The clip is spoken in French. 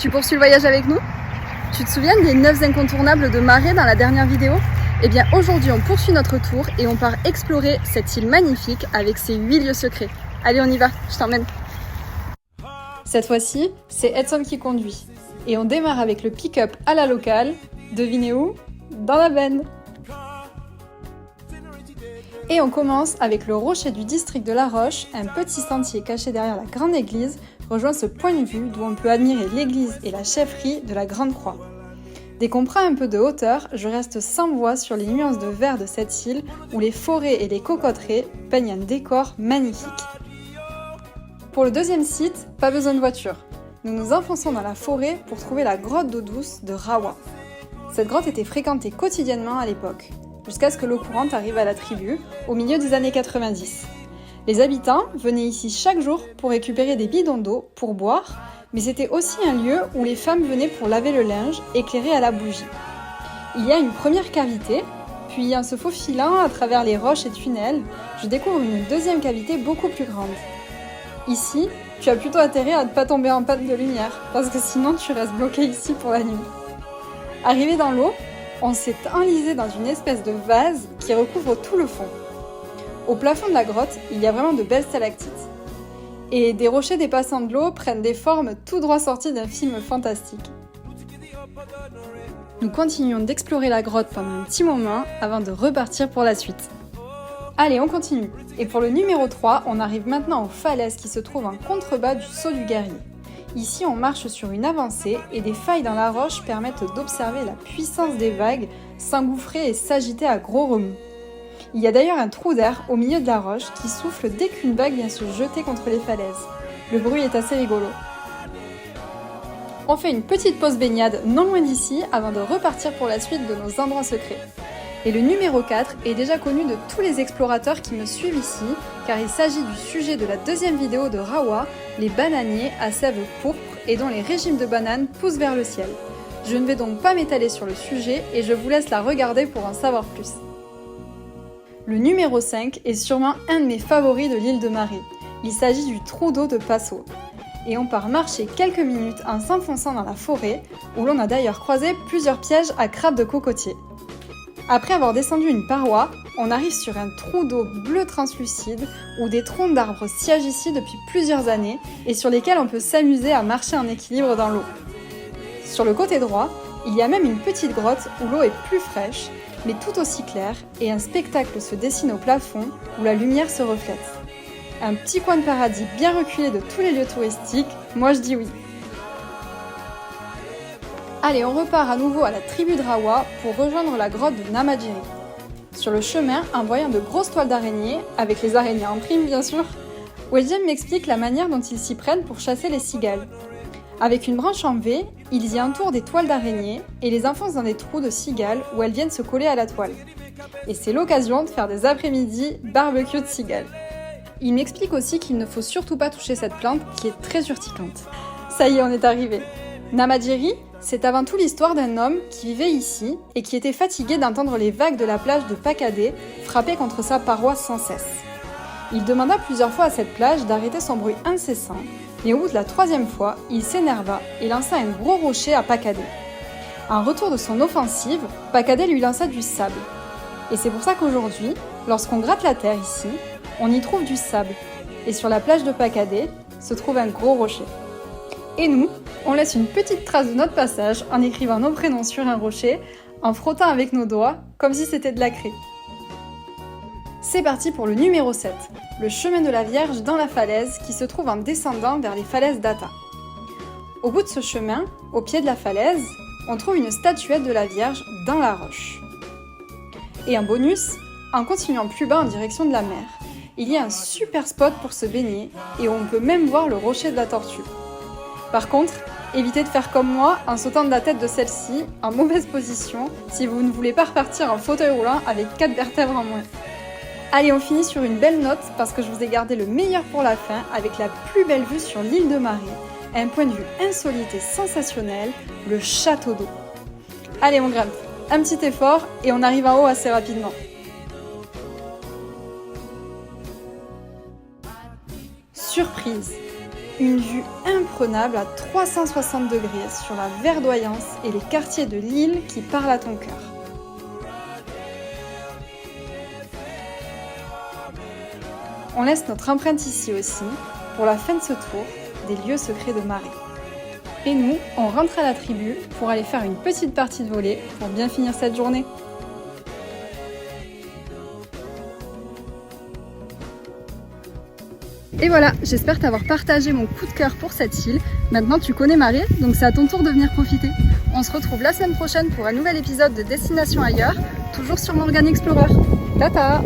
Tu poursuis le voyage avec nous? Tu te souviens des 9 incontournables de Marais dans la dernière vidéo? Eh bien aujourd'hui on poursuit notre tour et on part explorer cette île magnifique avec ses 8 lieux secrets. Allez on y va, je t'emmène. Cette fois-ci, c'est Edson qui conduit. Et on démarre avec le pick-up à la locale. Devinez où? Dans la benne. Et on commence avec le rocher du district de La Roche, un petit sentier caché derrière la grande église, rejoint ce point de vue d'où on peut admirer l'église et la chefferie de la Grande Croix. Dès qu'on prend un peu de hauteur, je reste sans voix sur les nuances de vert de cette île où les forêts et les cocoteraies peignent un décor magnifique. Pour le deuxième site, pas besoin de voiture. Nous nous enfonçons dans la forêt pour trouver la grotte d'eau douce de Rawa. Cette grotte était fréquentée quotidiennement à l'époque, jusqu'à ce que l'eau courante arrive à la tribu, au milieu des années 90. Les habitants venaient ici chaque jour pour récupérer des bidons d'eau pour boire, mais c'était aussi un lieu où les femmes venaient pour laver le linge, éclairé à la bougie. Il y a une première cavité, puis en se faufilant à travers les roches et tunnels, je découvre une deuxième cavité beaucoup plus grande. Ici, tu as plutôt intérêt à ne pas tomber en panne de lumière, parce que sinon tu restes bloqué ici pour la nuit. Arrivé dans l'eau, on s'est enlisé dans une espèce de vase qui recouvre tout le fond. Au plafond de la grotte, il y a vraiment de belles stalactites. Et des rochers dépassant de l'eau prennent des formes tout droit sorties d'un film fantastique. Nous continuons d'explorer la grotte pendant un petit moment avant de repartir pour la suite. Allez, on continue. Et pour le numéro 3, on arrive maintenant aux falaises qui se trouvent en contrebas du saut du guerrier. Ici, on marche sur une avancée et des failles dans la roche permettent d'observer la puissance des vagues s'engouffrer et s'agiter à gros remous. Il y a d'ailleurs un trou d'air au milieu de la roche qui souffle dès qu'une vague vient se jeter contre les falaises. Le bruit est assez rigolo. On fait une petite pause baignade non loin d'ici avant de repartir pour la suite de nos endroits secrets. Et le numéro 4 est déjà connu de tous les explorateurs qui me suivent ici, car il s'agit du sujet de la deuxième vidéo de Rawa, les bananiers à sève pourpre et dont les régimes de bananes poussent vers le ciel. Je ne vais donc pas m'étaler sur le sujet et je vous laisse la regarder pour en savoir plus. Le numéro 5 est sûrement un de mes favoris de l'île de Marais. Il s'agit du trou d'eau de Passo. Et on part marcher quelques minutes en s'enfonçant dans la forêt, où l'on a d'ailleurs croisé plusieurs pièges à crabes de cocotier. Après avoir descendu une paroi, on arrive sur un trou d'eau bleu translucide où des troncs d'arbres siègent ici depuis plusieurs années et sur lesquels on peut s'amuser à marcher en équilibre dans l'eau. Sur le côté droit, il y a même une petite grotte où l'eau est plus fraîche, mais tout aussi claire, et un spectacle se dessine au plafond où la lumière se reflète. Un petit coin de paradis bien reculé de tous les lieux touristiques, moi je dis oui. Allez, on repart à nouveau à la tribu de Rawa pour rejoindre la grotte de Namadjiri. Sur le chemin, en voyant de grosses toiles d'araignées, avec les araignées en prime bien sûr, Wedjem m'explique la manière dont ils s'y prennent pour chasser les cigales. Avec une branche en V, ils y entourent des toiles d'araignées et les enfoncent dans des trous de cigales où elles viennent se coller à la toile. Et c'est l'occasion de faire des après-midi barbecue de cigales. Il m'explique aussi qu'il ne faut surtout pas toucher cette plante qui est très urticante. Ça y est, on est arrivé. Namadjiri, c'est avant tout l'histoire d'un homme qui vivait ici et qui était fatigué d'entendre les vagues de la plage de Pakadé frapper contre sa paroi sans cesse. Il demanda plusieurs fois à cette plage d'arrêter son bruit incessant, et au bout de la 3e fois, il s'énerva et lança un gros rocher à Pakadé. En retour de son offensive, Pakadé lui lança du sable. Et c'est pour ça qu'aujourd'hui, lorsqu'on gratte la terre ici, on y trouve du sable. Et sur la plage de Pakadé se trouve un gros rocher. Et nous, on laisse une petite trace de notre passage en écrivant nos prénoms sur un rocher, en frottant avec nos doigts, comme si c'était de la craie. C'est parti pour le numéro 7, le chemin de la Vierge dans la falaise qui se trouve en descendant vers les falaises d'Ata. Au bout de ce chemin, au pied de la falaise, on trouve une statuette de la Vierge dans la roche. Et en bonus, en continuant plus bas en direction de la mer, il y a un super spot pour se baigner et où on peut même voir le rocher de la tortue. Par contre, évitez de faire comme moi en sautant de la tête de celle-ci en mauvaise position si vous ne voulez pas repartir en fauteuil roulant avec 4 vertèbres en moins. Allez, on finit sur une belle note parce que je vous ai gardé le meilleur pour la fin avec la plus belle vue sur l'île de Marais, un point de vue insolite et sensationnel, le château d'eau. Allez, on grimpe, un petit effort et on arrive en haut assez rapidement. Surprise! Une vue imprenable à 360 degrés sur la verdoyance et les quartiers de l'île qui parlent à ton cœur. On laisse notre empreinte ici aussi, pour la fin de ce tour, des lieux secrets de Maré. Et nous, on rentre à la tribu pour aller faire une petite partie de volley pour bien finir cette journée. Et voilà, j'espère t'avoir partagé mon coup de cœur pour cette île. Maintenant tu connais Maré, donc c'est à ton tour de venir profiter. On se retrouve la semaine prochaine pour un nouvel épisode de Destination Ailleurs, toujours sur Morgan Explorer. Tata!